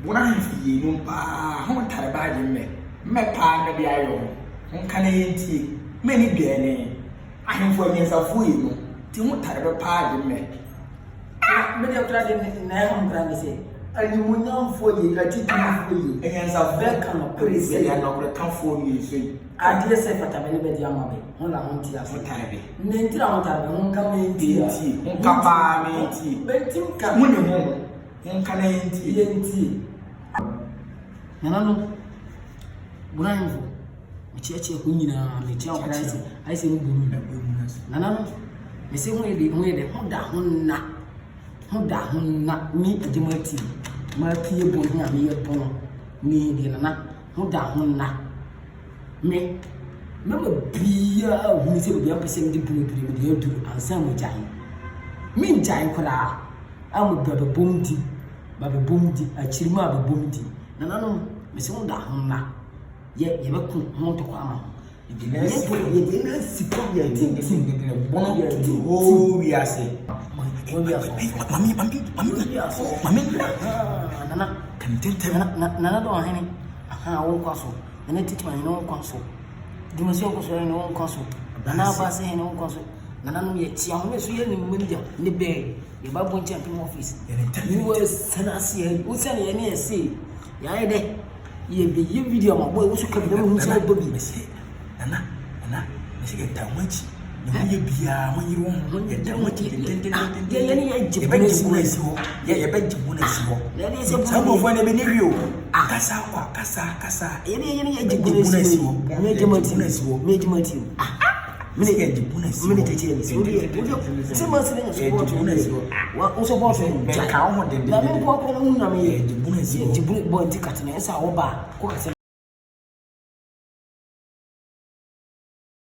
Buna fi no pa ho tare ba de me pa na bia yo ho kana yenti me ni bia ne ahemfo nyensafu yi no ti ho tare be pa de me de otra de na ho brand se ani munyamfo yi ka ti fo yi nyensafu be kan no prese ya no ko kan fo yi so ade se fata me be di ama be ho la ho ti aso tare be ne ntira ho tare ho ka me ti ho ka pa me ti be ti ka mo ne ho kana yenti Nanano Buranfo Chiachi Hunina, the Chiao Price, I say Nanano, the same way the Honda Hunna, me a demoti, Marty Bonia, me a bono, me the Nana, Honda Hunna, me. Never be a who be opposite the blue with you to and some Jai. Mean Jai Kora, I'm a Baba Boomdi, a Chirma Boomdi. Nanano, Miss Honda Hunna. Yet you look more to come. You didn't see the one of the whole we are saying. Mammy, Nana, can tell Nana don't any. I won't console, and I teach my own console. You must also in own console. Now I say in own console. Nana, yet young Miss William in the bay, the Babu champion office. You were Senasi, who sent any say. Yea, ye be ye video, my boy, also come down inside Bobby. Nana, Miss Much. You be when you want to get much. You bet you want to see. Some of when I believe you. Casa, any